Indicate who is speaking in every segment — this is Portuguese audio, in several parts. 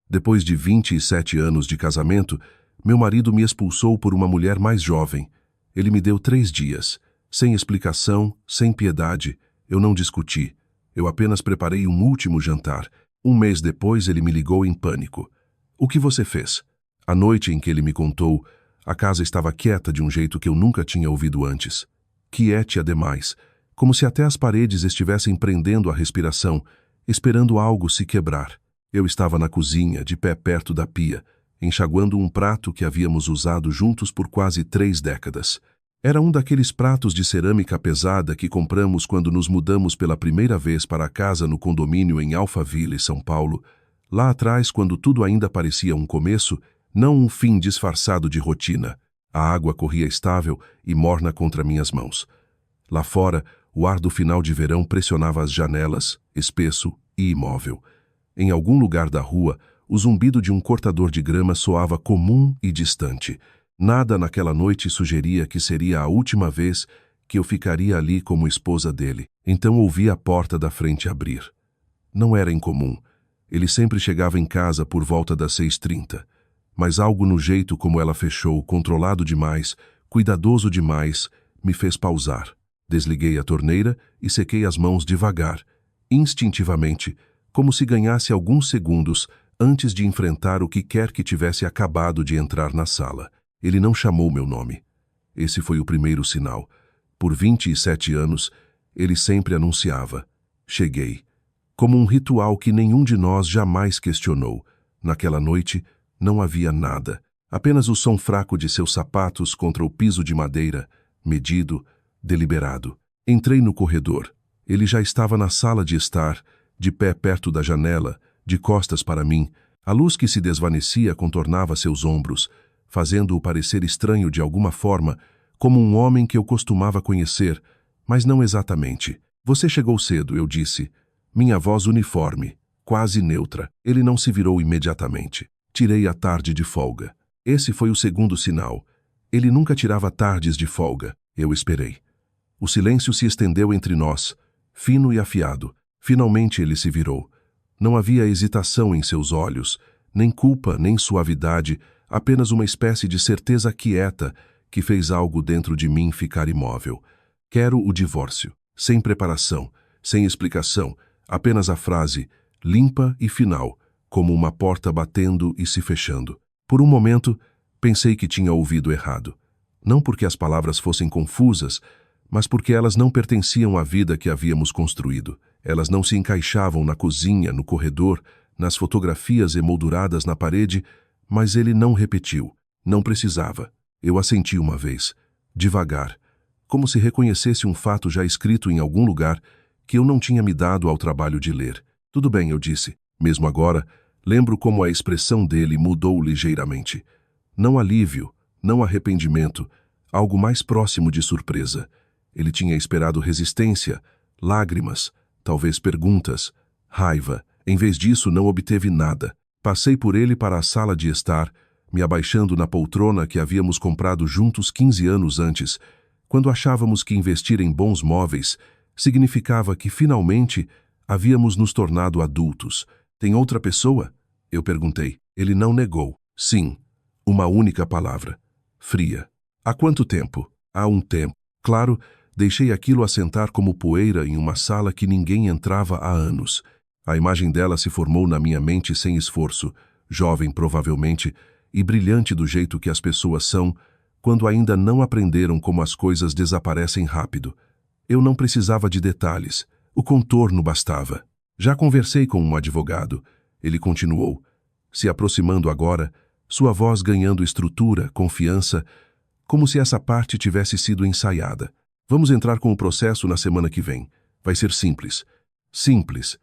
Speaker 1: Depois de 27 anos de casamento, meu marido me expulsou por uma mulher mais jovem. Ele me deu 3 dias. Sem explicação, sem piedade. Eu não discuti. Eu apenas preparei um último jantar. 1 mês depois, ele me ligou em pânico. O que você fez? A noite em que ele me contou, a casa estava quieta de um jeito que eu nunca tinha ouvido antes. Quiete demais, como se até as paredes estivessem prendendo a respiração, esperando algo se quebrar. Eu estava na cozinha, de pé perto da pia, enxaguando um prato que havíamos usado juntos por quase 3 décadas. Era um daqueles pratos de cerâmica pesada que compramos quando nos mudamos pela primeira vez para a casa no condomínio em Alphaville, São Paulo. Lá atrás, quando tudo ainda parecia um começo, não um fim disfarçado de rotina. A água corria estável e morna contra minhas mãos. Lá fora, o ar do final de verão pressionava as janelas, espesso e imóvel. Em algum lugar da rua, o zumbido de um cortador de grama soava comum e distante. Nada naquela noite sugeria que seria a última vez que eu ficaria ali como esposa dele. Então ouvi a porta da frente abrir. Não era incomum. Ele sempre chegava em casa por volta das 6h30. Mas algo no jeito como ela fechou, controlado demais, cuidadoso demais, me fez pausar. Desliguei a torneira e sequei as mãos devagar, instintivamente, como se ganhasse alguns segundos antes de enfrentar o que quer que tivesse acabado de entrar na sala. Ele não chamou meu nome. Esse foi o primeiro sinal. Por 27 anos, ele sempre anunciava: cheguei. Como um ritual que nenhum de nós jamais questionou. Naquela noite, não havia nada. Apenas o som fraco de seus sapatos contra o piso de madeira, medido, deliberado. Entrei no corredor. Ele já estava na sala de estar, de pé perto da janela, de costas para mim. A luz que se desvanecia contornava seus ombros, fazendo-o parecer estranho de alguma forma, como um homem que eu costumava conhecer, mas não exatamente. Você chegou cedo, eu disse. Minha voz uniforme, quase neutra. Ele não se virou imediatamente. Tirei a tarde de folga. Esse foi o segundo sinal. Ele nunca tirava tardes de folga. Eu esperei. O silêncio se estendeu entre nós, fino e afiado. Finalmente ele se virou. Não havia hesitação em seus olhos, nem culpa, nem suavidade, apenas uma espécie de certeza quieta que fez algo dentro de mim ficar imóvel. Quero o divórcio. Sem preparação, sem explicação, apenas a frase, limpa e final, como uma porta batendo e se fechando. Por um momento, pensei que tinha ouvido errado. Não porque as palavras fossem confusas, mas porque elas não pertenciam à vida que havíamos construído. Elas não se encaixavam na cozinha, no corredor, nas fotografias emolduradas na parede, mas ele não repetiu. Não precisava. Eu assenti uma vez, devagar, como se reconhecesse um fato já escrito em algum lugar que eu não tinha me dado ao trabalho de ler. Tudo bem, eu disse. Mesmo agora, lembro como a expressão dele mudou ligeiramente. Não alívio, não arrependimento, algo mais próximo de surpresa. Ele tinha esperado resistência, lágrimas, talvez perguntas, raiva. Em vez disso, não obteve nada. Passei por ele para a sala de estar, me abaixando na poltrona que havíamos comprado juntos 15 anos antes, quando achávamos que investir em bons móveis significava que, finalmente, havíamos nos tornado adultos. Tem outra pessoa? Eu perguntei. Ele não negou. Sim. Uma única palavra. Fria. Há quanto tempo? Há um tempo. Claro, deixei aquilo assentar como poeira em uma sala que ninguém entrava há anos. A imagem dela se formou na minha mente sem esforço, jovem provavelmente, e brilhante do jeito que as pessoas são, quando ainda não aprenderam como as coisas desaparecem rápido. Eu não precisava de detalhes. O contorno bastava. Já conversei com um advogado. Ele continuou, se aproximando agora, sua voz ganhando estrutura, confiança, como se essa parte tivesse sido ensaiada. Vamos entrar com o processo na semana que vem. Vai ser simples. Simples.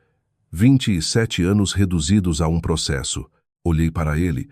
Speaker 1: 27 anos reduzidos a um processo. Olhei para ele.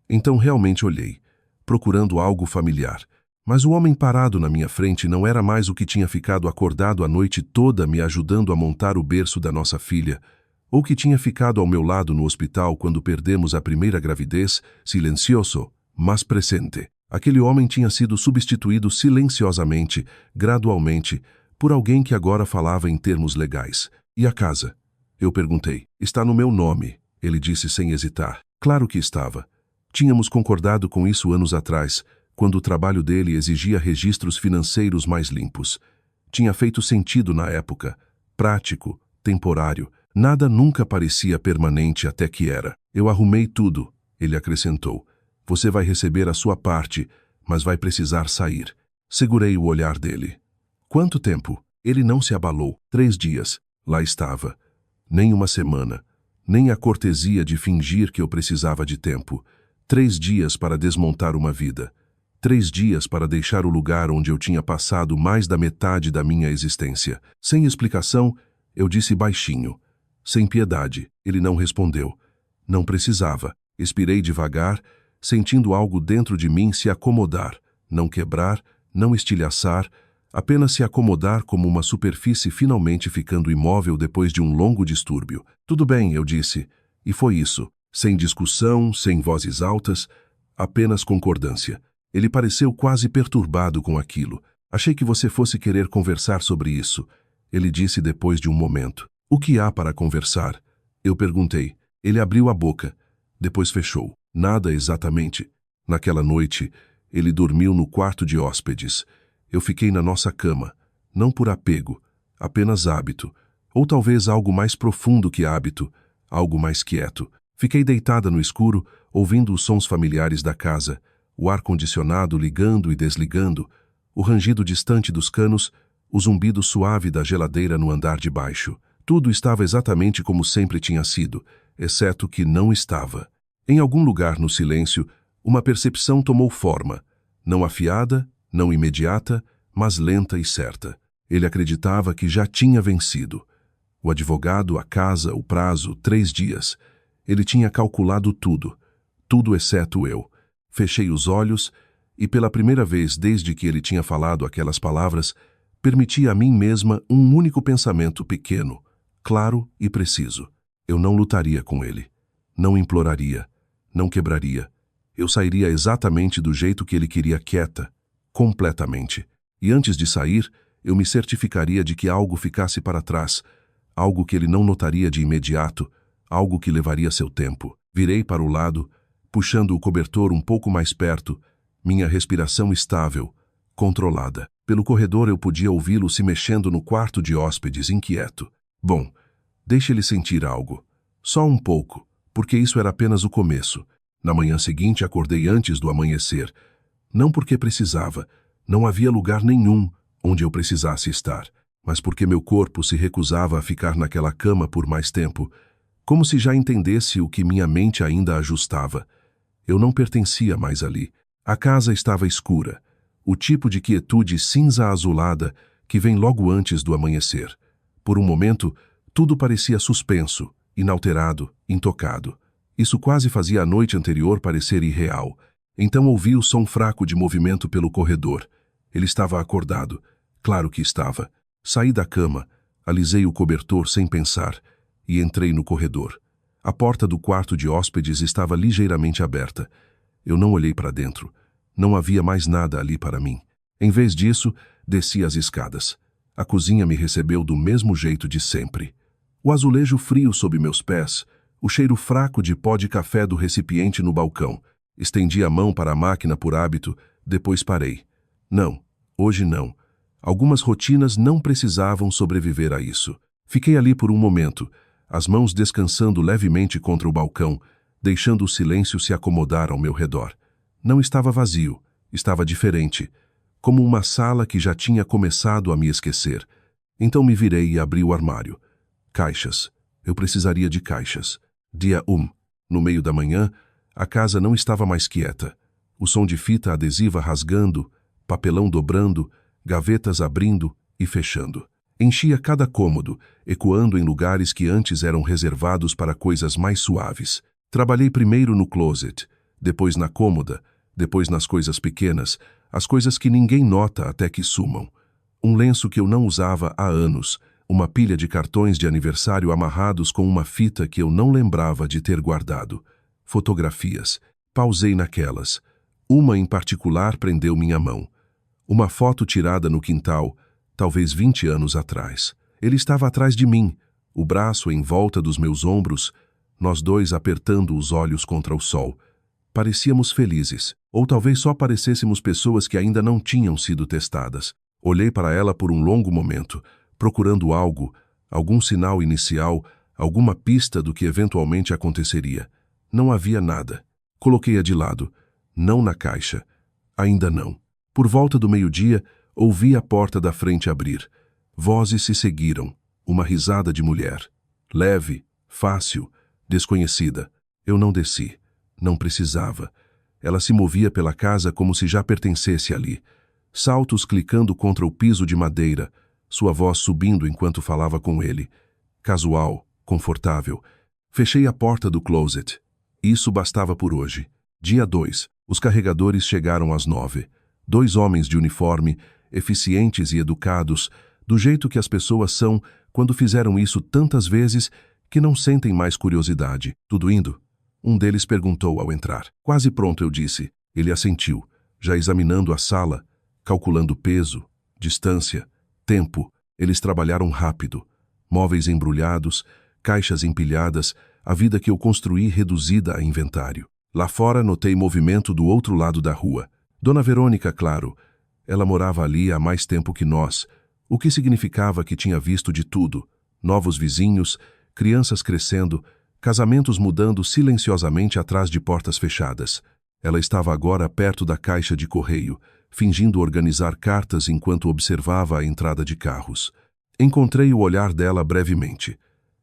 Speaker 1: Então realmente olhei, procurando algo familiar. Mas o homem parado na minha frente não era mais o que tinha ficado acordado a noite toda me ajudando a montar o berço da nossa filha, ou que tinha ficado ao meu lado no hospital quando perdemos a primeira gravidez, silencioso, mas presente. Aquele homem tinha sido substituído silenciosamente, gradualmente, por alguém que agora falava em termos legais. E a casa? Eu perguntei. Está no meu nome, ele disse sem hesitar. Claro que estava. Tínhamos concordado com isso anos atrás, quando o trabalho dele exigia registros financeiros mais limpos. Tinha feito sentido na época. Prático, temporário. Nada nunca parecia permanente até que era. Eu arrumei tudo, ele acrescentou. Você vai receber a sua parte, mas vai precisar sair. Segurei o olhar dele. Quanto tempo? Ele não se abalou. 3 dias. Lá estava. Nem uma semana. Nem a cortesia de fingir que eu precisava de tempo. 3 dias para desmontar uma vida. 3 dias para deixar o lugar onde eu tinha passado mais da metade da minha existência. Sem explicação, eu disse baixinho. Sem piedade. Ele não respondeu. Não precisava. Expirei devagar, sentindo algo dentro de mim se acomodar. Não quebrar, não estilhaçar, apenas se acomodar como uma superfície finalmente ficando imóvel depois de um longo distúrbio. Tudo bem, eu disse. E foi isso. Sem discussão, sem vozes altas, apenas concordância. Ele pareceu quase perturbado com aquilo. Achei que você fosse querer conversar sobre isso. Ele disse depois de um momento. O que há para conversar? Eu perguntei. Ele abriu a boca. Depois fechou. Nada exatamente. Naquela noite, ele dormiu no quarto de hóspedes. Eu fiquei na nossa cama. Não por apego, apenas hábito. Ou talvez algo mais profundo que hábito, algo mais quieto. Fiquei deitada no escuro, ouvindo os sons familiares da casa, o ar-condicionado ligando e desligando, o rangido distante dos canos, o zumbido suave da geladeira no andar de baixo. Tudo estava exatamente como sempre tinha sido, exceto que não estava. Em algum lugar no silêncio, uma percepção tomou forma, não afiada, não imediata, mas lenta e certa. Ele acreditava que já tinha vencido. O advogado, a casa, o prazo, 3 dias. Ele tinha calculado tudo, tudo exceto eu. Fechei os olhos e, pela primeira vez desde que ele tinha falado aquelas palavras, permiti a mim mesma um único pensamento pequeno, claro e preciso. Eu não lutaria com ele. Não imploraria. Não quebraria. Eu sairia exatamente do jeito que ele queria, quieta, completamente. E antes de sair, eu me certificaria de que algo ficasse para trás, algo que ele não notaria de imediato, algo que levaria seu tempo. Virei para o lado, puxando o cobertor um pouco mais perto, minha respiração estável, controlada. Pelo corredor eu podia ouvi-lo se mexendo no quarto de hóspedes, inquieto. Bom, deixe ele sentir algo. Só um pouco, porque isso era apenas o começo. Na manhã seguinte acordei antes do amanhecer. Não porque precisava, não havia lugar nenhum onde eu precisasse estar, mas porque meu corpo se recusava a ficar naquela cama por mais tempo, como se já entendesse o que minha mente ainda ajustava. Eu não pertencia mais ali. A casa estava escura, o tipo de quietude cinza-azulada que vem logo antes do amanhecer. Por um momento, tudo parecia suspenso, inalterado, intocado. Isso quase fazia a noite anterior parecer irreal. Então ouvi o som fraco de movimento pelo corredor. Ele estava acordado. Claro que estava. Saí da cama, alisei o cobertor sem pensar e entrei no corredor. A porta do quarto de hóspedes estava ligeiramente aberta. Eu não olhei para dentro. Não havia mais nada ali para mim. Em vez disso, desci as escadas. A cozinha me recebeu do mesmo jeito de sempre. O azulejo frio sob meus pés, o cheiro fraco de pó de café do recipiente no balcão. Estendi a mão para a máquina por hábito, depois parei. Não, hoje não. Algumas rotinas não precisavam sobreviver a isso. Fiquei ali por um momento, as mãos descansando levemente contra o balcão, deixando o silêncio se acomodar ao meu redor. Não estava vazio, estava diferente, como uma sala que já tinha começado a me esquecer. Então me virei e abri o armário. Caixas. Eu precisaria de caixas. Dia 1. No meio da manhã, a casa não estava mais quieta. O som de fita adesiva rasgando, papelão dobrando, gavetas abrindo e fechando. Enchia cada cômodo, ecoando em lugares que antes eram reservados para coisas mais suaves. Trabalhei primeiro no closet, depois na cômoda, depois nas coisas pequenas, as coisas que ninguém nota até que sumam. Um lenço que eu não usava há anos, uma pilha de cartões de aniversário amarrados com uma fita que eu não lembrava de ter guardado. Fotografias. Pausei naquelas. Uma em particular prendeu minha mão. Uma foto tirada no quintal, talvez 20 anos atrás. Ele estava atrás de mim, o braço em volta dos meus ombros, nós dois apertando os olhos contra o sol. Parecíamos felizes, ou talvez só parecêssemos pessoas que ainda não tinham sido testadas. Olhei para ela por um longo momento, procurando algo, algum sinal inicial, alguma pista do que eventualmente aconteceria. Não havia nada. Coloquei-a de lado. Não na caixa. Ainda não. Por volta do meio-dia, ouvi a porta da frente abrir. Vozes se seguiram. Uma risada de mulher. Leve, fácil, desconhecida. Eu não desci. Não precisava. Ela se movia pela casa como se já pertencesse ali. Saltos clicando contra o piso de madeira, sua voz subindo enquanto falava com ele. Casual, confortável. Fechei a porta do closet. Isso bastava por hoje. Dia 2. Os carregadores chegaram às 9. 2 homens de uniforme, eficientes e educados, do jeito que as pessoas são quando fizeram isso tantas vezes que não sentem mais curiosidade. Tudo indo? Um deles perguntou ao entrar. Quase pronto, eu disse. Ele assentiu, já examinando a sala, calculando peso, distância, tempo. Eles trabalharam rápido. Móveis embrulhados, caixas empilhadas, a vida que eu construí reduzida a inventário. Lá fora notei movimento do outro lado da rua. Dona Verônica, claro. Ela morava ali há mais tempo que nós, o que significava que tinha visto de tudo. Novos vizinhos, crianças crescendo, casamentos mudando silenciosamente atrás de portas fechadas. Ela estava agora perto da caixa de correio, fingindo organizar cartas enquanto observava a entrada de carros. Encontrei o olhar dela brevemente.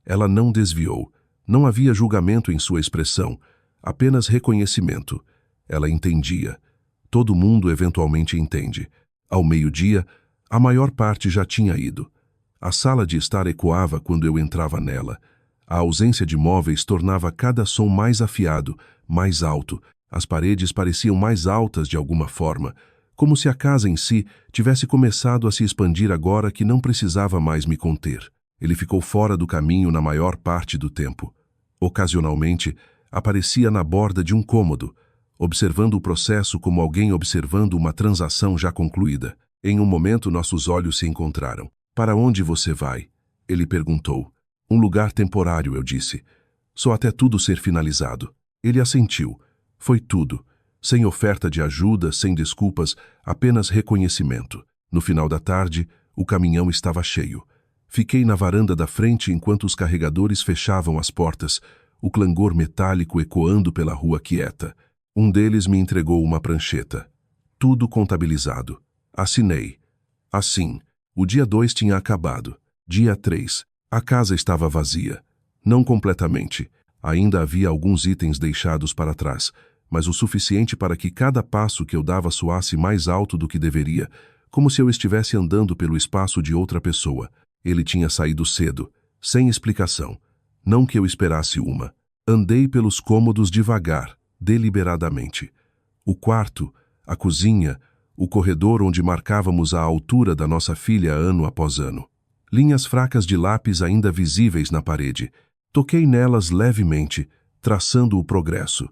Speaker 1: Ela não desviou. Não havia julgamento em sua expressão, apenas reconhecimento. Ela entendia. Todo mundo eventualmente entende. Ao meio-dia, a maior parte já tinha ido. A sala de estar ecoava quando eu entrava nela. A ausência de móveis tornava cada som mais afiado, mais alto. As paredes pareciam mais altas de alguma forma, como se a casa em si tivesse começado a se expandir agora que não precisava mais me conter. Ele ficou fora do caminho na maior parte do tempo. Ocasionalmente, aparecia na borda de um cômodo, observando o processo como alguém observando uma transação já concluída. Em um momento, nossos olhos se encontraram. Para onde você vai? Ele perguntou. Um lugar temporário, eu disse. Só até tudo ser finalizado. Ele assentiu. Foi tudo. Sem oferta de ajuda, sem desculpas, apenas reconhecimento. No final da tarde, o caminhão estava cheio. Fiquei na varanda da frente enquanto os carregadores fechavam as portas, o clangor metálico ecoando pela rua quieta. Um deles me entregou uma prancheta. Tudo contabilizado. Assinei. Assim, o dia 2 tinha acabado. Dia 3. A casa estava vazia. Não completamente. Ainda havia alguns itens deixados para trás, mas o suficiente para que cada passo que eu dava soasse mais alto do que deveria, como se eu estivesse andando pelo espaço de outra pessoa. Ele tinha saído cedo, sem explicação. Não que eu esperasse uma. Andei pelos cômodos devagar, deliberadamente. O quarto, a cozinha, o corredor onde marcávamos a altura da nossa filha ano após ano. Linhas fracas de lápis ainda visíveis na parede. Toquei nelas levemente, traçando o progresso.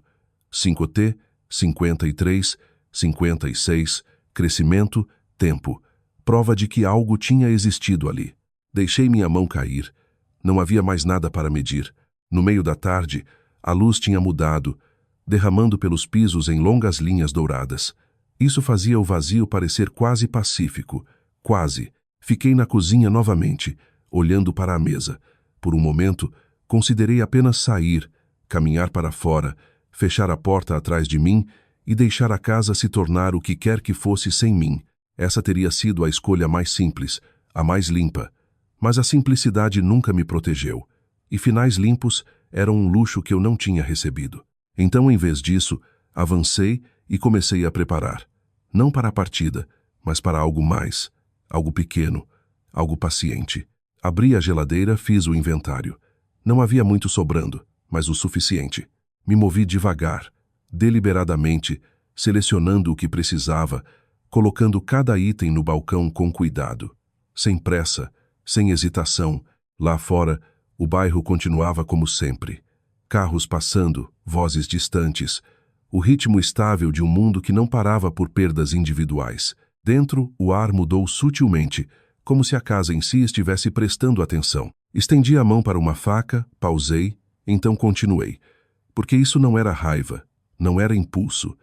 Speaker 1: 5T, 53, 56, crescimento, tempo. Prova de que algo tinha existido ali. Deixei minha mão cair. Não havia mais nada para medir. No meio da tarde, a luz tinha mudado, derramando pelos pisos em longas linhas douradas. Isso fazia o vazio parecer quase pacífico. Quase. Fiquei na cozinha novamente, olhando para a mesa. Por um momento, considerei apenas sair, caminhar para fora, fechar a porta atrás de mim e deixar a casa se tornar o que quer que fosse sem mim. Essa teria sido a escolha mais simples, a mais limpa. Mas a simplicidade nunca me protegeu. E finais limpos eram um luxo que eu não tinha recebido. Então, em vez disso, avancei e comecei a preparar. Não para a partida, mas para algo mais. Algo pequeno, algo paciente. Abri a geladeira, fiz o inventário. Não havia muito sobrando, mas o suficiente. Me movi devagar, deliberadamente, selecionando o que precisava, colocando cada item no balcão com cuidado. Sem pressa, sem hesitação, lá fora, o bairro continuava como sempre. Carros passando, vozes distantes, o ritmo estável de um mundo que não parava por perdas individuais. Dentro, o ar mudou sutilmente, como se a casa em si estivesse prestando atenção. Estendi a mão para uma faca, pausei Então continuei, porque isso não era raiva, não era impulso,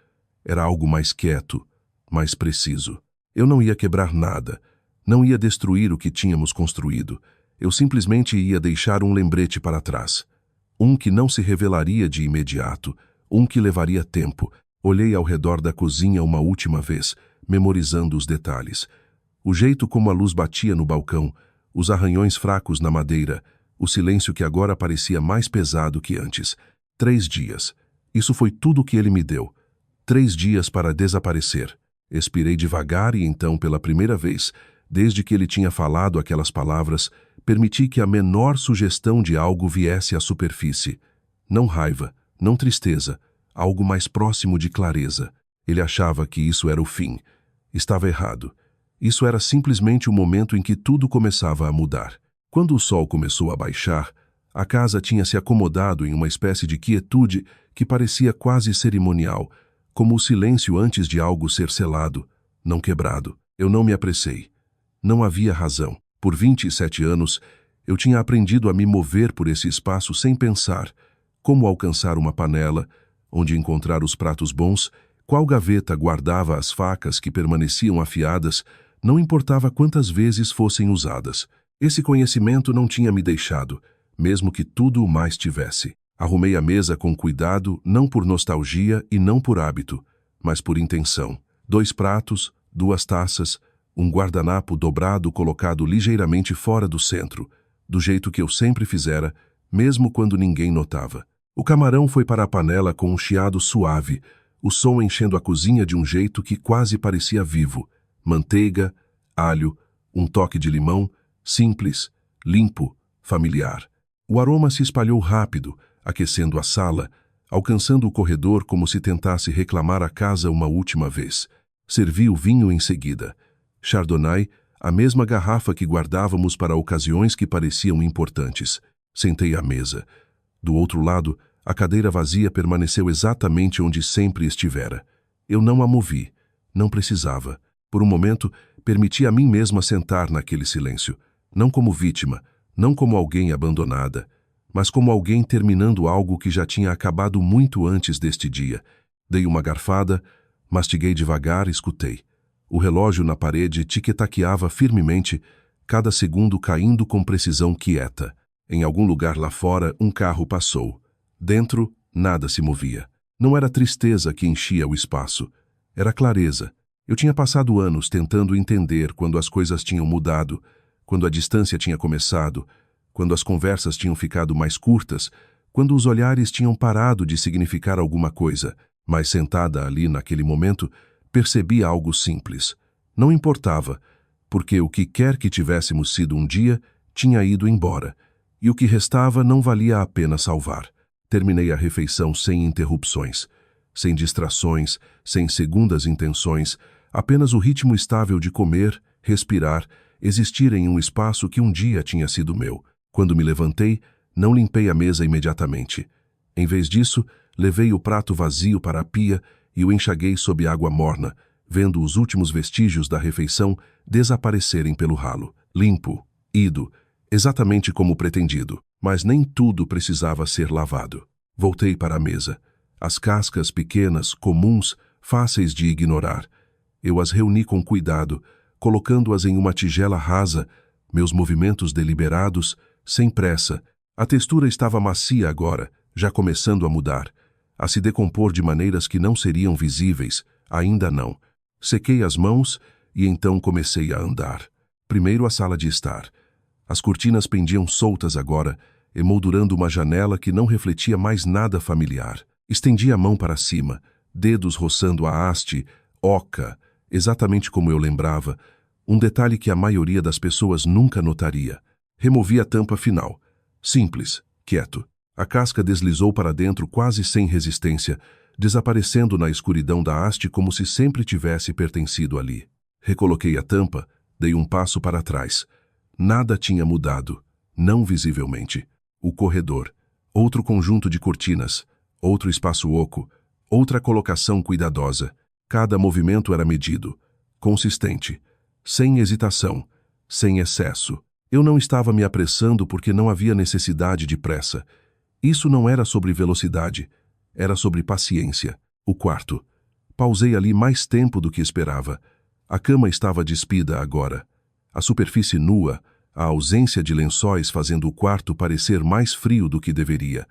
Speaker 1: era algo mais quieto, mais preciso. Eu não ia quebrar nada, não ia destruir o que tínhamos construído. Eu simplesmente ia deixar um lembrete para trás. Um que não se revelaria de imediato, um que levaria tempo. Olhei ao redor da cozinha uma última vez, memorizando os detalhes. O jeito como a luz batia no balcão, os arranhões fracos na madeira, o silêncio que agora parecia mais pesado que antes. 3 dias. Isso foi tudo o que ele me deu. 3 dias para desaparecer. Expirei devagar e então, pela primeira vez, desde que ele tinha falado aquelas palavras, permiti que a menor sugestão de algo viesse à superfície. Não raiva, não tristeza, algo mais próximo de clareza. Ele achava que isso era o fim. Estava errado. Isso era simplesmente o momento em que tudo começava a mudar. Quando o sol começou a baixar, a casa tinha se acomodado em uma espécie de quietude que parecia quase cerimonial, como o silêncio antes de algo ser selado, não quebrado. Eu não me apressei. Não havia razão. Por 27 anos, eu tinha aprendido a me mover por esse espaço sem pensar como alcançar uma panela, onde encontrar os pratos bons, qual gaveta guardava as facas que permaneciam afiadas, não importava quantas vezes fossem usadas. Esse conhecimento não tinha me deixado, mesmo que tudo o mais tivesse. Arrumei a mesa com cuidado, não por nostalgia e não por hábito, mas por intenção. 2 pratos, 2 taças, um guardanapo dobrado colocado ligeiramente fora do centro, do jeito que eu sempre fizera, mesmo quando ninguém notava. O camarão foi para a panela com um chiado suave, o som enchendo a cozinha de um jeito que quase parecia vivo. Manteiga, alho, um toque de limão, simples, limpo, familiar. O aroma se espalhou rápido, aquecendo a sala, alcançando o corredor como se tentasse reclamar a casa uma última vez. Servi o vinho em seguida. Chardonnay, a mesma garrafa que guardávamos para ocasiões que pareciam importantes. Sentei à mesa. Do outro lado, a cadeira vazia permaneceu exatamente onde sempre estivera. Eu não a movi. Não precisava. Por um momento, permiti a mim mesma sentar naquele silêncio. Não como vítima, não como alguém abandonada, mas como alguém terminando algo que já tinha acabado muito antes deste dia. Dei uma garfada, mastiguei devagar e escutei. O relógio na parede tiquetaqueava firmemente, cada segundo caindo com precisão quieta. Em algum lugar lá fora, um carro passou. Dentro, nada se movia. Não era tristeza que enchia o espaço. Era clareza. Eu tinha passado anos tentando entender quando as coisas tinham mudado, quando a distância tinha começado, quando as conversas tinham ficado mais curtas, quando os olhares tinham parado de significar alguma coisa. Mas sentada ali naquele momento, percebi algo simples. Não importava, porque o que quer que tivéssemos sido um dia, tinha ido embora, e o que restava não valia a pena salvar. Terminei a refeição sem interrupções, sem distrações, sem segundas intenções, apenas o ritmo estável de comer, respirar, existir em um espaço que um dia tinha sido meu. Quando me levantei, não limpei a mesa imediatamente. Em vez disso, levei o prato vazio para a pia e o enxaguei sob água morna, vendo os últimos vestígios da refeição desaparecerem pelo ralo. Limpo, ido, exatamente como pretendido, mas nem tudo precisava ser lavado. Voltei para a mesa. As cascas pequenas, comuns, fáceis de ignorar. Eu as reuni com cuidado, colocando-as em uma tigela rasa, meus movimentos deliberados, sem pressa. A textura estava macia agora, já começando a mudar, a se decompor de maneiras que não seriam visíveis, ainda não. Sequei as mãos e então comecei a andar. Primeiro a sala de estar. As cortinas pendiam soltas agora, emoldurando uma janela que não refletia mais nada familiar. Estendi a mão para cima, dedos roçando a haste, oca, exatamente como eu lembrava, um detalhe que a maioria das pessoas nunca notaria. Removi a tampa final. Simples, quieto. A casca deslizou para dentro quase sem resistência, desaparecendo na escuridão da haste como se sempre tivesse pertencido ali. Recoloquei a tampa, dei um passo para trás. Nada tinha mudado, não visivelmente. O corredor, outro conjunto de cortinas, outro espaço oco, outra colocação cuidadosa. Cada movimento era medido, consistente, sem hesitação, sem excesso. Eu não estava me apressando porque não havia necessidade de pressa. Isso não era sobre velocidade, era sobre paciência. O quarto. Pausei ali mais tempo do que esperava. A cama estava despida agora. A superfície nua, a ausência de lençóis fazendo o quarto parecer mais frio do que deveria.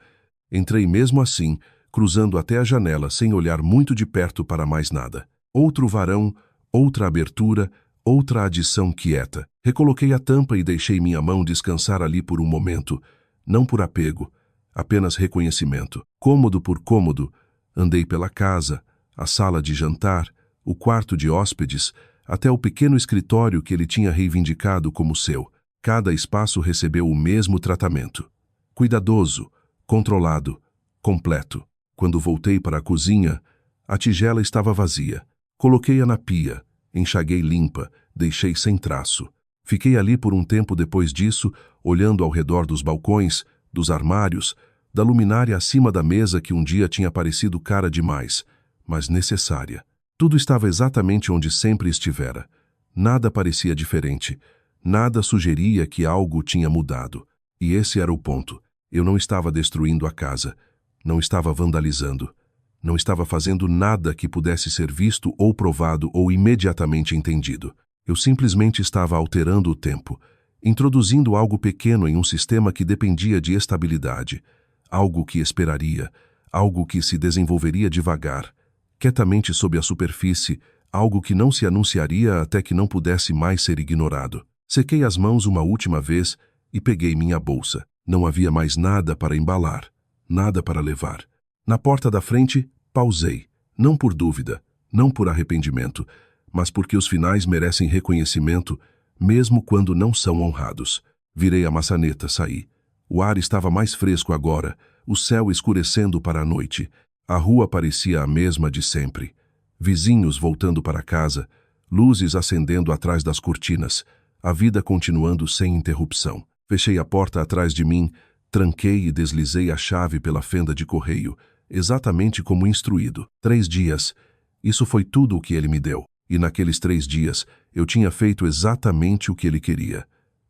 Speaker 1: Entrei mesmo assim, cruzando até a janela sem olhar muito de perto para mais nada. Outro varão, outra abertura, outra adição quieta. Recoloquei a tampa e deixei minha mão descansar ali por um momento, não por apego, apenas reconhecimento. Cômodo por cômodo, andei pela casa, a sala de jantar, o quarto de hóspedes, até o pequeno escritório que ele tinha reivindicado como seu. Cada espaço recebeu o mesmo tratamento. Cuidadoso, controlado, completo. Quando voltei para a cozinha, a tigela estava vazia. Coloquei-a na pia, enxaguei limpa, deixei sem traço. Fiquei ali por um tempo depois disso, olhando ao redor dos balcões, dos armários, da luminária acima da mesa que um dia tinha parecido cara demais, mas necessária. Tudo estava exatamente onde sempre estivera. Nada parecia diferente. Nada sugeria que algo tinha mudado. E esse era o ponto. Eu não estava destruindo a casa. Não estava vandalizando. Não estava fazendo nada que pudesse ser visto ou provado ou imediatamente entendido. Eu simplesmente estava alterando o tempo, introduzindo algo pequeno em um sistema que dependia de estabilidade, algo que esperaria, algo que se desenvolveria devagar, quietamente sob a superfície, algo que não se anunciaria até que não pudesse mais ser ignorado. Sequei as mãos uma última vez e peguei minha bolsa. Não havia mais nada para embalar, nada para levar. Na porta da frente, pausei, não por dúvida, não por arrependimento, mas porque os finais merecem reconhecimento, mesmo quando não são honrados. Virei a maçaneta, saí. O ar estava mais fresco agora, o céu escurecendo para a noite. A rua parecia a mesma de sempre. Vizinhos voltando para casa, luzes acendendo atrás das cortinas, a vida continuando sem interrupção. Fechei a porta atrás de mim, tranquei e deslizei a chave pela fenda de correio, exatamente como instruído. 3 dias. Isso foi tudo o que ele me deu. E naqueles 3 dias, eu tinha feito exatamente o que ele queria.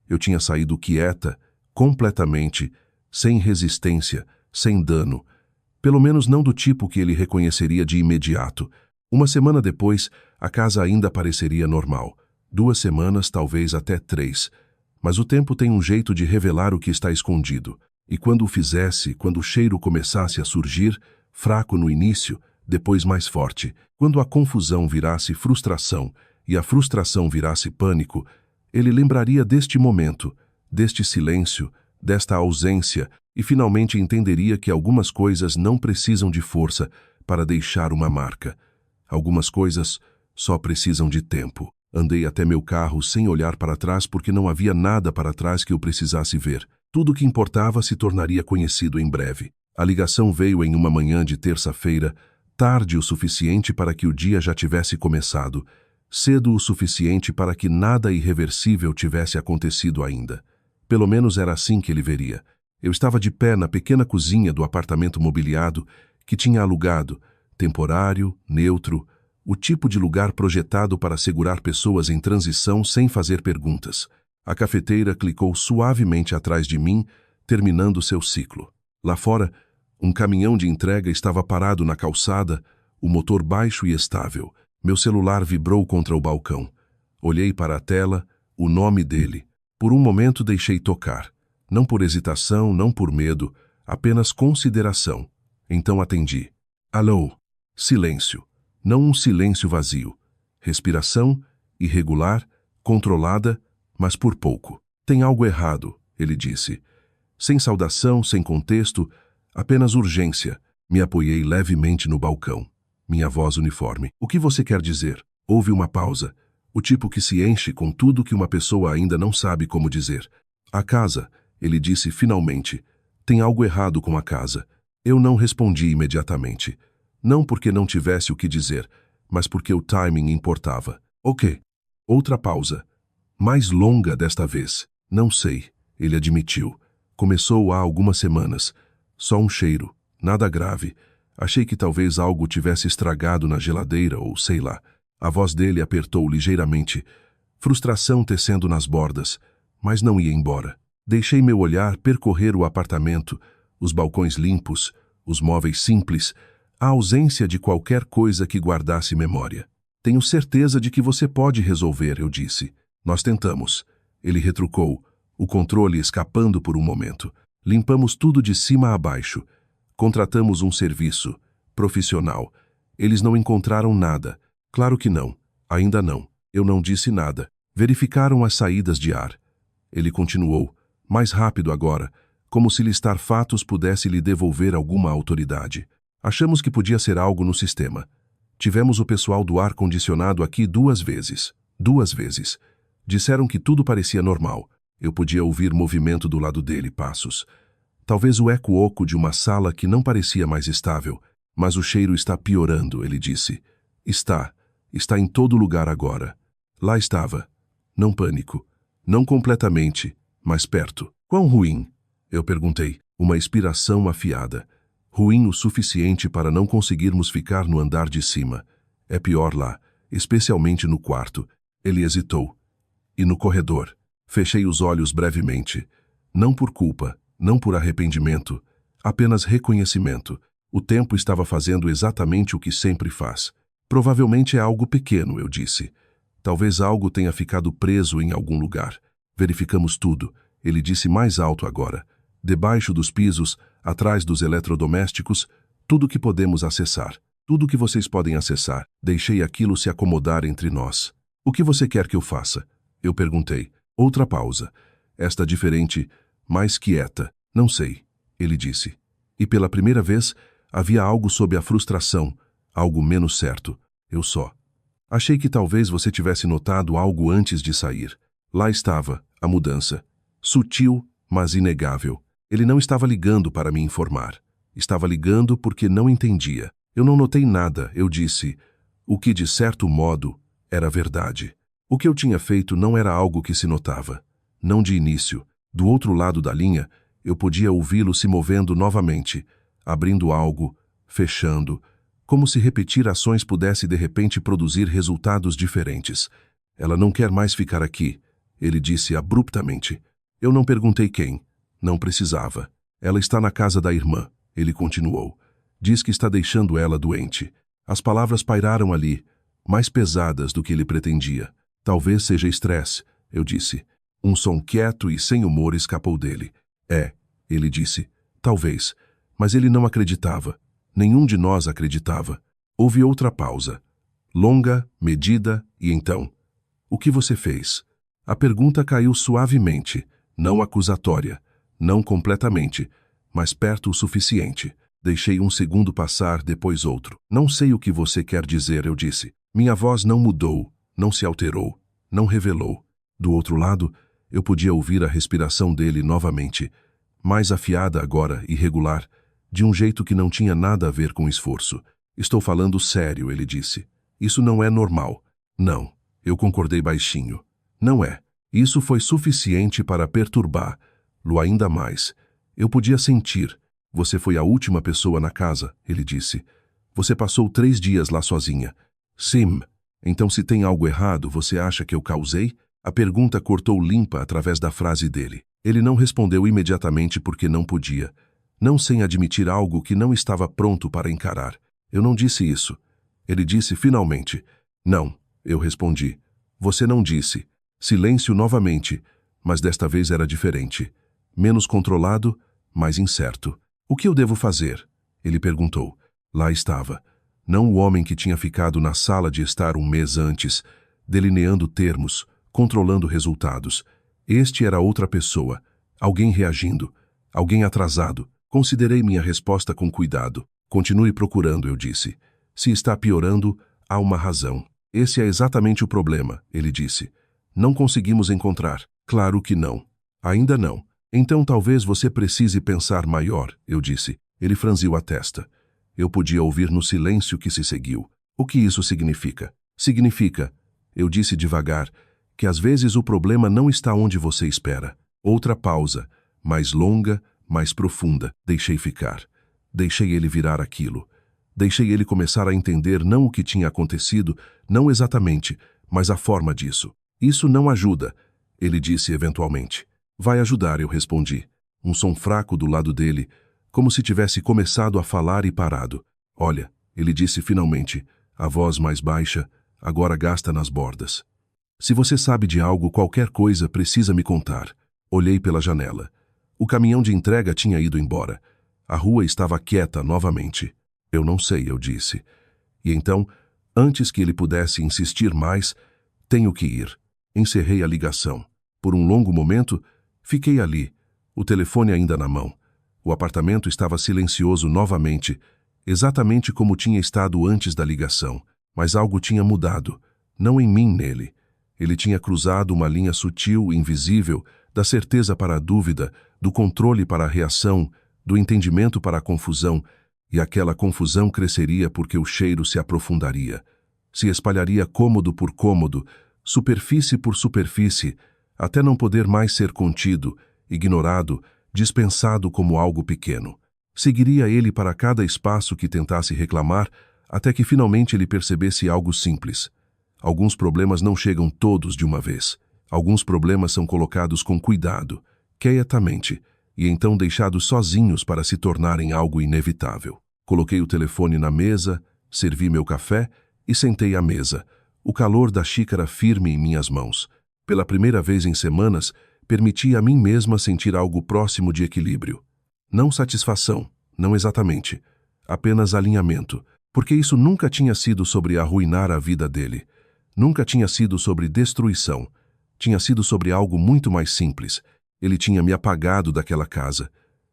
Speaker 1: Eu tinha saído quieta, completamente, sem resistência, sem dano. Pelo menos não do tipo que ele reconheceria de imediato. Uma semana depois, a casa ainda pareceria normal. 2 semanas, talvez até 3. Mas o tempo tem um jeito de revelar o que está escondido. E quando o fizesse, quando o cheiro começasse a surgir, fraco no início, depois mais forte, quando a confusão virasse frustração e a frustração virasse pânico, ele lembraria deste momento, deste silêncio, desta ausência e finalmente entenderia que algumas coisas não precisam de força para deixar uma marca. Algumas coisas só precisam de tempo. Andei até meu carro sem olhar para trás porque não havia nada para trás que eu precisasse ver. Tudo o que importava se tornaria conhecido em breve. A ligação veio em uma manhã de terça-feira, tarde o suficiente para que o dia já tivesse começado, cedo o suficiente para que nada irreversível tivesse acontecido ainda. Pelo menos era assim que ele veria. Eu estava de pé na pequena cozinha do apartamento mobiliado que tinha alugado, temporário, neutro, o tipo de lugar projetado para segurar pessoas em transição sem fazer perguntas. A cafeteira clicou suavemente atrás de mim, terminando seu ciclo. Lá fora, um caminhão de entrega estava parado na calçada, o motor baixo e estável. Meu celular vibrou contra o balcão. Olhei para a tela, o nome dele. Por um momento deixei tocar. Não por hesitação, não por medo, apenas consideração. Então atendi. Alô? Silêncio. Não um silêncio vazio. Respiração, irregular, controlada, mas por pouco. Tem algo errado, ele disse. Sem saudação, sem contexto, apenas urgência. Me apoiei levemente no balcão. Minha voz uniforme. O que você quer dizer? Houve uma pausa. O tipo que se enche com tudo que uma pessoa ainda não sabe como dizer. A casa, ele disse finalmente. Tem algo errado com a casa. Eu não respondi imediatamente. Não porque não tivesse o que dizer, mas porque o timing importava. Ok. Outra pausa. Mais longa desta vez. Não sei, ele admitiu. Começou há algumas semanas. Só um cheiro. Nada grave. Achei que talvez algo tivesse estragado na geladeira ou sei lá. A voz dele apertou ligeiramente. Frustração tecendo nas bordas, mas não ia embora. Deixei meu olhar percorrer o apartamento, Os balcões limpos, os móveis simples, a ausência de qualquer coisa que guardasse memória. Tenho certeza de que você pode resolver, eu disse. Nós tentamos. Ele retrucou, o controle escapando por um momento. Limpamos tudo de cima a baixo. Contratamos um serviço profissional. Eles não encontraram nada. Claro que não. Ainda não. Eu não disse nada. Verificaram as saídas de ar. Ele continuou, mais rápido agora, como se listar fatos pudesse lhe devolver alguma autoridade. Achamos que podia ser algo no sistema. Tivemos o pessoal do ar-condicionado aqui 2 vezes. 2 vezes. Disseram que tudo parecia normal. Eu podia ouvir movimento do lado dele, passos. Talvez o eco oco de uma sala que não parecia mais estável. Mas o cheiro está piorando, ele disse. Está em todo lugar agora. Lá estava. Não pânico. Não completamente, mas perto. Quão ruim? Eu perguntei. Uma expiração afiada. Ruim o suficiente para não conseguirmos ficar no andar de cima. É pior lá, especialmente no quarto. Ele hesitou. E no corredor? Fechei os olhos brevemente. Não por culpa, não por arrependimento, apenas reconhecimento. O tempo estava fazendo exatamente o que sempre faz. Provavelmente é algo pequeno, eu disse. Talvez algo tenha ficado preso em algum lugar. Verificamos tudo. Ele disse mais alto agora. Debaixo dos pisos, atrás dos eletrodomésticos, tudo que podemos acessar. Tudo que vocês podem acessar. Deixei aquilo se acomodar entre nós. O que você quer que eu faça? Eu perguntei. Outra pausa. Esta diferente, mais quieta. Não sei, ele disse. E pela primeira vez, havia algo sob a frustração, algo menos certo. Eu só. Achei que talvez você tivesse notado algo antes de sair. Lá estava, a mudança. Sutil, mas inegável. Ele não estava ligando para me informar. Estava ligando porque não entendia. Eu não notei nada, eu disse. O que, de certo modo, era verdade. O que eu tinha feito não era algo que se notava. Não de início. Do outro lado da linha, eu podia ouvi-lo se movendo novamente, abrindo algo, fechando, como se repetir ações pudesse de repente produzir resultados diferentes. Ela não quer mais ficar aqui, ele disse abruptamente. Eu não perguntei quem. Não precisava. Ela está na casa da irmã, ele continuou. Diz que está deixando ela doente. As palavras pairaram ali, mais pesadas do que ele pretendia. Talvez seja estresse, eu disse. Um som quieto e sem humor escapou dele. Ele disse. Talvez. Mas ele não acreditava. Nenhum de nós acreditava. Houve outra pausa. Longa, medida, e então. O que você fez? A pergunta caiu suavemente, não acusatória. Não completamente, mas perto o suficiente. Deixei um segundo passar, depois outro. Não sei o que você quer dizer, eu disse. Minha voz não mudou, não se alterou, não revelou. Do outro lado, eu podia ouvir a respiração dele novamente, mais afiada agora, irregular, de um jeito que não tinha nada a ver com esforço. Estou falando sério, ele disse. Isso não é normal. Não, eu concordei baixinho. Não é. Isso foi suficiente para perturbá-lo ainda mais. Eu podia sentir. Você foi a última pessoa na casa, ele disse. Você passou 3 dias lá sozinha. Sim. Então se tem algo errado, você acha que eu causei? A pergunta cortou limpa através da frase dele. Ele não respondeu imediatamente porque não podia. Não sem admitir algo que não estava pronto para encarar. Eu não disse isso. Ele disse finalmente. Não, eu respondi. Você não disse. Silêncio novamente, mas desta vez era diferente. Menos controlado, mais incerto. O que eu devo fazer? Ele perguntou. Lá estava. Não o homem que tinha ficado na sala de estar um mês antes, delineando termos, controlando resultados. Este era outra pessoa. Alguém reagindo. Alguém atrasado. Considerei minha resposta com cuidado. Continue procurando, eu disse. Se está piorando, há uma razão. Esse é exatamente o problema, ele disse. Não conseguimos encontrar. Claro que não. Ainda não. Então talvez você precise pensar maior, eu disse. Ele franziu a testa. Eu podia ouvir no silêncio que se seguiu. O que isso significa? Significa, eu disse devagar, que às vezes o problema não está onde você espera. Outra pausa, mais longa, mais profunda. Deixei ficar. Deixei ele virar aquilo. Deixei ele começar a entender não o que tinha acontecido, não exatamente, mas a forma disso. Isso não ajuda, ele disse eventualmente. Vai ajudar, eu respondi. Um som fraco do lado dele, como se tivesse começado a falar e parado. Olha, ele disse finalmente, a voz mais baixa, agora gasta nas bordas. Se você sabe de algo, qualquer coisa, precisa me contar. Olhei pela janela. O caminhão de entrega tinha ido embora. A rua estava quieta novamente. Eu não sei, eu disse. E então, antes que ele pudesse insistir mais, tenho que ir. Encerrei a ligação. Por um longo momento, fiquei ali, o telefone ainda na mão. O apartamento estava silencioso novamente, exatamente como tinha estado antes da ligação. Mas algo tinha mudado, não em mim, nele. Ele tinha cruzado uma linha sutil, invisível, da certeza para a dúvida, do controle para a reação, do entendimento para a confusão, e aquela confusão cresceria porque o cheiro se aprofundaria. Se espalharia cômodo por cômodo, superfície por superfície, até não poder mais ser contido, ignorado, dispensado como algo pequeno. Seguiria ele para cada espaço que tentasse reclamar, até que finalmente ele percebesse algo simples. Alguns problemas não chegam todos de uma vez. Alguns problemas são colocados com cuidado, quietamente, e então deixados sozinhos para se tornarem algo inevitável. Coloquei o telefone na mesa, servi meu café e sentei à mesa, o calor da xícara firme em minhas mãos. Pela primeira vez em semanas, permiti a mim mesma sentir algo próximo de equilíbrio. Não satisfação, não exatamente, apenas alinhamento, porque isso nunca tinha sido sobre arruinar a vida dele. Nunca tinha sido sobre destruição. Tinha sido sobre algo muito mais simples. Ele tinha me apagado daquela casa.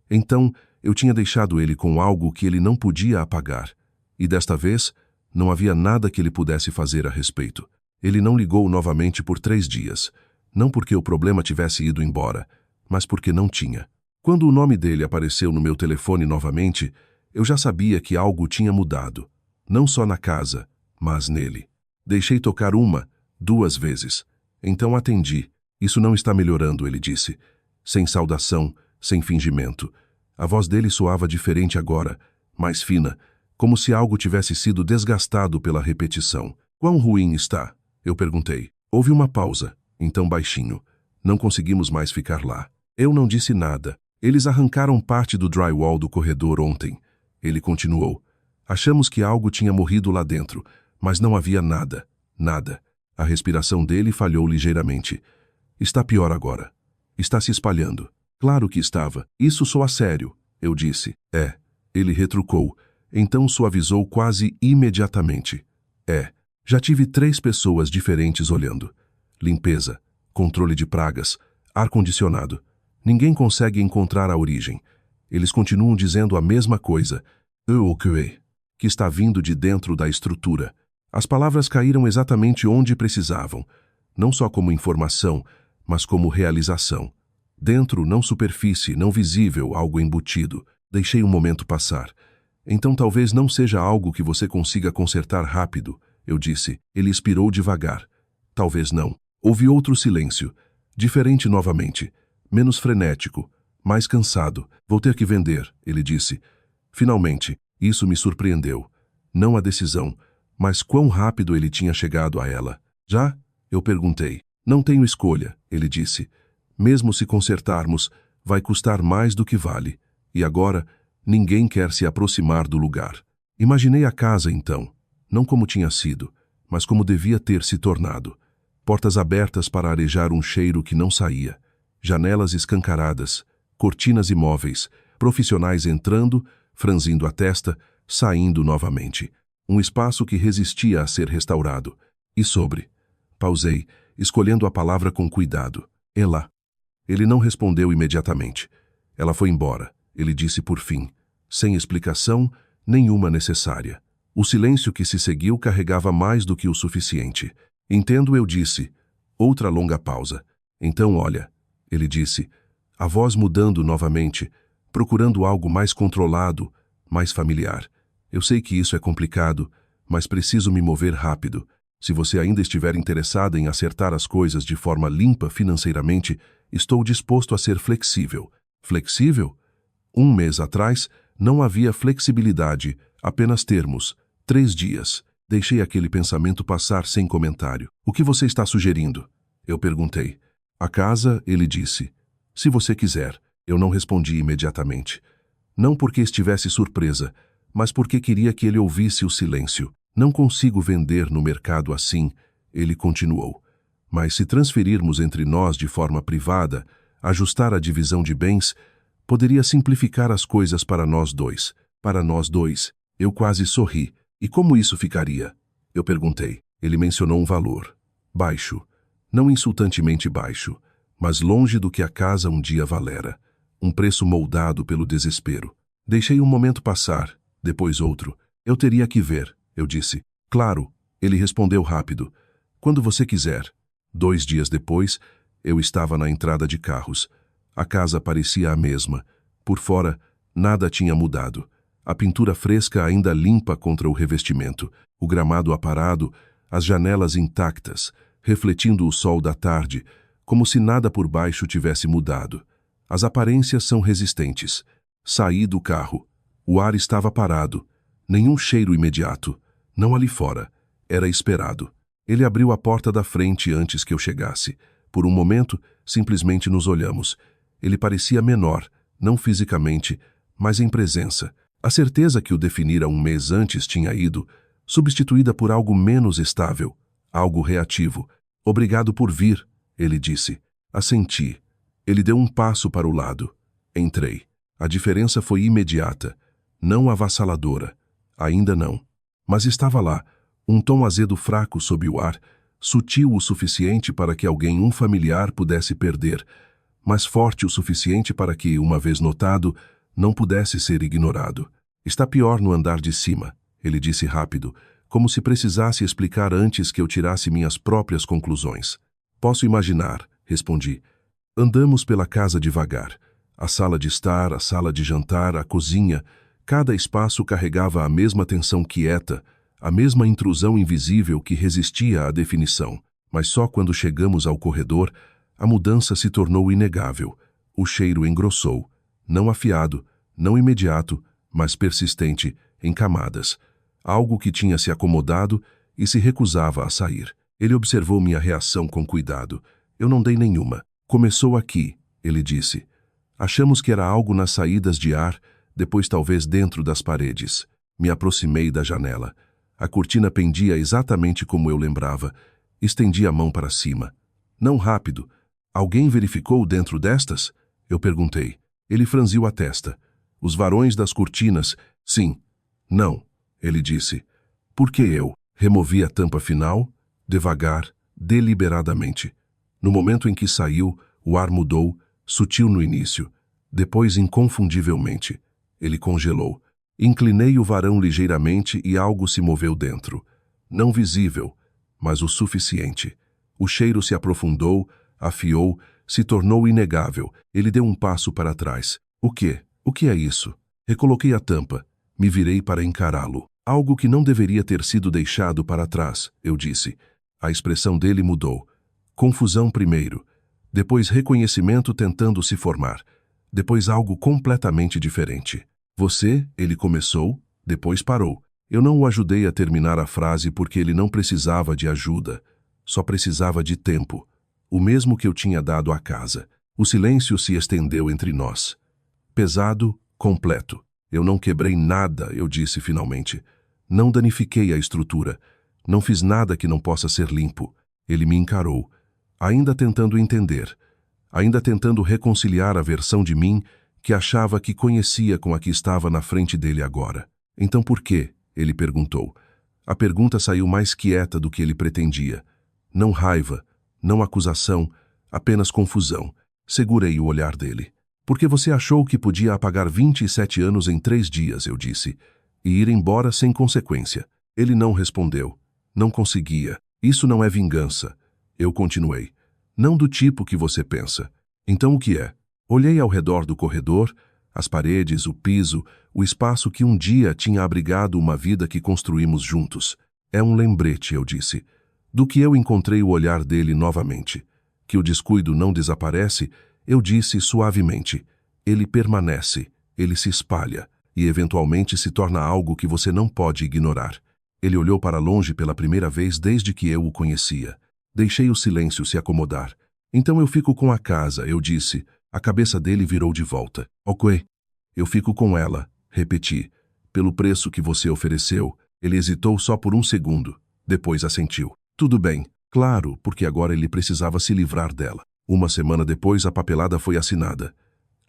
Speaker 1: Então, eu tinha deixado ele com algo que ele não podia apagar. E desta vez, não havia nada que ele pudesse fazer a respeito. Ele não ligou novamente por 3 dias. Não porque o problema tivesse ido embora, mas porque não tinha. Quando o nome dele apareceu no meu telefone novamente, eu já sabia que algo tinha mudado. Não só na casa, mas nele. Deixei tocar 1, 2 vezes. Então atendi. Isso não está melhorando, ele disse. Sem saudação, sem fingimento. A voz dele soava diferente agora, mais fina, como se algo tivesse sido desgastado pela repetição. Quão ruim está? Eu perguntei. Houve uma pausa, então baixinho. Não conseguimos mais ficar lá. Eu não disse nada. Eles arrancaram parte do drywall do corredor ontem. Ele continuou. Achamos que algo tinha morrido lá dentro, mas não havia nada. Nada. A respiração dele falhou ligeiramente. Está pior agora. Está se espalhando. Claro que estava. Isso soa sério, eu disse. É. Ele retrucou. Então suavizou quase imediatamente. É. Já tive 3 pessoas diferentes olhando. Limpeza, controle de pragas, ar-condicionado. Ninguém consegue encontrar a origem. Eles continuam dizendo a mesma coisa. Que está vindo de dentro da estrutura. As palavras caíram exatamente onde precisavam. Não só como informação, mas como realização. Dentro, não superfície, não visível, algo embutido. Deixei um momento passar. Então talvez não seja algo que você consiga consertar rápido, eu disse. Ele expirou devagar. Talvez não. Houve outro silêncio. Diferente novamente. Menos frenético. Mais cansado. Vou ter que vender, ele disse. Finalmente, isso me surpreendeu. Não a decisão, mas quão rápido ele tinha chegado a ela. Já? Eu perguntei. Não tenho escolha, ele disse. Mesmo se consertarmos, vai custar mais do que vale. E agora, ninguém quer se aproximar do lugar. Imaginei a casa então, não como tinha sido, mas como devia ter se tornado. Portas abertas para arejar um cheiro que não saía. Janelas escancaradas, cortinas imóveis, profissionais entrando, franzindo a testa, saindo novamente. Um espaço que resistia a ser restaurado. E sobre? Pausei, escolhendo a palavra com cuidado. Ela. Ele não respondeu imediatamente. Ela foi embora, ele disse por fim, sem explicação nenhuma necessária. O silêncio que se seguiu carregava mais do que o suficiente. Entendo, eu disse. Outra longa pausa. Então, olha, ele disse, a voz mudando novamente, procurando algo mais controlado, mais familiar. Eu sei que isso é complicado, mas preciso me mover rápido. Se você ainda estiver interessada em acertar as coisas de forma limpa financeiramente, estou disposto a ser flexível. Flexível? 1 mês atrás, não havia flexibilidade, apenas termos. 3 dias. Deixei aquele pensamento passar sem comentário. O que você está sugerindo? Eu perguntei. A casa, ele disse. Se você quiser. Eu não respondi imediatamente. Não porque estivesse surpresa, mas porque queria que ele ouvisse o silêncio. Não consigo vender no mercado assim, ele continuou. Mas se transferirmos entre nós de forma privada, ajustar a divisão de bens, poderia simplificar as coisas para nós dois. Para nós dois. Eu quase sorri. E como isso ficaria? Eu perguntei. Ele mencionou um valor. Baixo. Não insultantemente baixo, mas longe do que a casa um dia valera. Um preço moldado pelo desespero. Deixei um momento passar, depois outro. Eu teria que ver, eu disse. Claro, ele respondeu rápido. Quando você quiser. 2 dias depois, eu estava na entrada de carros. A casa parecia a mesma. Por fora, nada tinha mudado. A pintura fresca ainda limpa contra o revestimento, o gramado aparado, as janelas intactas, refletindo o sol da tarde, como se nada por baixo tivesse mudado. As aparências são resistentes. Saí do carro. O ar estava parado. Nenhum cheiro imediato. Não ali fora. Era esperado. Ele abriu a porta da frente antes que eu chegasse. Por um momento, simplesmente nos olhamos. Ele parecia menor, não fisicamente, mas em presença. A certeza que o definira um mês antes tinha ido, substituída por algo menos estável, algo reativo. Obrigado por vir, ele disse. Assenti. Ele deu um passo para o lado. Entrei. A diferença foi imediata, não avassaladora. Ainda não. Mas estava lá, um tom azedo fraco sob o ar, sutil o suficiente para que um familiar pudesse perder, mas forte o suficiente para que, uma vez notado, não pudesse ser ignorado. Está pior no andar de cima, ele disse rápido, como se precisasse explicar antes que eu tirasse minhas próprias conclusões. Posso imaginar, respondi. Andamos pela casa devagar. A sala de estar, a sala de jantar, a cozinha, cada espaço carregava a mesma tensão quieta, a mesma intrusão invisível que resistia à definição. Mas só quando chegamos ao corredor, a mudança se tornou inegável. O cheiro engrossou, não afiado, não imediato, mas persistente, em camadas. Algo que tinha se acomodado e se recusava a sair. Ele observou minha reação com cuidado. Eu não dei nenhuma. Começou aqui, ele disse. Achamos que era algo nas saídas de ar, depois talvez dentro das paredes. Me aproximei da janela. A cortina pendia exatamente como eu lembrava. Estendi a mão para cima. Não rápido. Alguém verificou dentro destas? Eu perguntei. Ele franziu a testa. Os varões das cortinas. Sim. Não, ele disse. Por que eu? Removi a tampa final, devagar, deliberadamente. No momento em que saiu, o ar mudou, sutil no início, depois inconfundivelmente. Ele congelou. Inclinei o varão ligeiramente e algo se moveu dentro. Não visível, mas o suficiente. O cheiro se aprofundou, afiou, se tornou inegável. Ele deu um passo para trás. O quê? O que é isso? Recoloquei a tampa. Me virei para encará-lo. Algo que não deveria ter sido deixado para trás, eu disse. A expressão dele mudou. Confusão primeiro. Depois reconhecimento tentando se formar. Depois algo completamente diferente. Você, ele começou, depois parou. Eu não o ajudei a terminar a frase porque ele não precisava de ajuda. Só precisava de tempo. O mesmo que eu tinha dado à casa. O silêncio se estendeu entre nós. Pesado, completo. Eu não quebrei nada, eu disse finalmente. Não danifiquei a estrutura. Não fiz nada que não possa ser limpo. Ele me encarou, ainda tentando entender, ainda tentando reconciliar a versão de mim que achava que conhecia com a que estava na frente dele agora. Então por quê? Ele perguntou. A pergunta saiu mais quieta do que ele pretendia. Não raiva, não acusação, apenas confusão. Segurei o olhar dele. Porque você achou que podia apagar 27 anos em 3 dias, eu disse, e ir embora sem consequência. Ele não respondeu. Não conseguia. Isso não é vingança. Eu continuei. Não do tipo que você pensa. Então o que é? Olhei ao redor do corredor, as paredes, o piso, o espaço que um dia tinha abrigado uma vida que construímos juntos. É um lembrete, eu disse. Do que eu encontrei o olhar dele novamente. Que o descuido não desaparece, eu disse suavemente. Ele permanece, ele se espalha, e eventualmente se torna algo que você não pode ignorar. Ele olhou para longe pela primeira vez desde que eu o conhecia. Deixei o silêncio se acomodar. Então eu fico com a casa, eu disse. A cabeça dele virou de volta. Ok. Eu fico com ela, repeti. Pelo preço que você ofereceu. Ele hesitou só por um segundo. Depois assentiu. Tudo bem. Claro, porque agora ele precisava se livrar dela. Uma semana depois, a papelada foi assinada.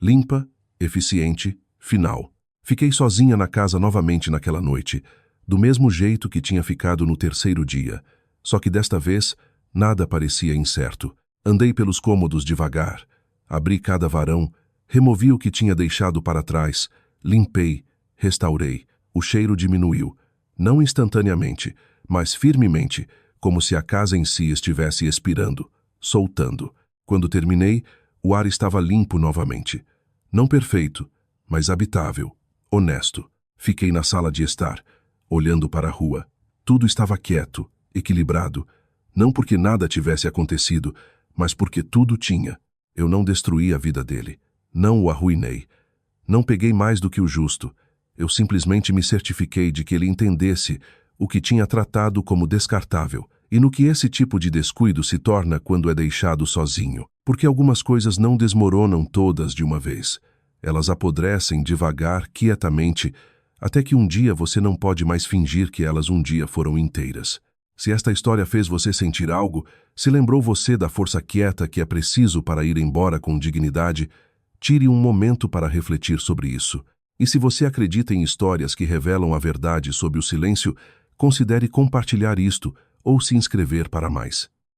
Speaker 1: Limpa, eficiente, final. Fiquei sozinha na casa novamente naquela noite, do mesmo jeito que tinha ficado no terceiro dia. Só que desta vez, nada parecia incerto. Andei pelos cômodos devagar. Abri cada varão, removi o que tinha deixado para trás, limpei, restaurei. O cheiro diminuiu. Não instantaneamente, mas firmemente, como se a casa em si estivesse expirando, soltando. Quando terminei, o ar estava limpo novamente. Não perfeito, mas habitável, honesto. Fiquei na sala de estar, olhando para a rua. Tudo estava quieto, equilibrado. Não porque nada tivesse acontecido, mas porque tudo tinha. Eu não destruí a vida dele. Não o arruinei. Não peguei mais do que o justo. Eu simplesmente me certifiquei de que ele entendesse o que tinha tratado como descartável e no que esse tipo de descuido se torna quando é deixado sozinho. Porque algumas coisas não desmoronam todas de uma vez. Elas apodrecem devagar, quietamente, até que um dia você não pode mais fingir que elas um dia foram inteiras. Se esta história fez você sentir algo, se lembrou você da força quieta que é preciso para ir embora com dignidade, tire um momento para refletir sobre isso. E se você acredita em histórias que revelam a verdade sob o silêncio, considere compartilhar isto ou se inscrever para mais.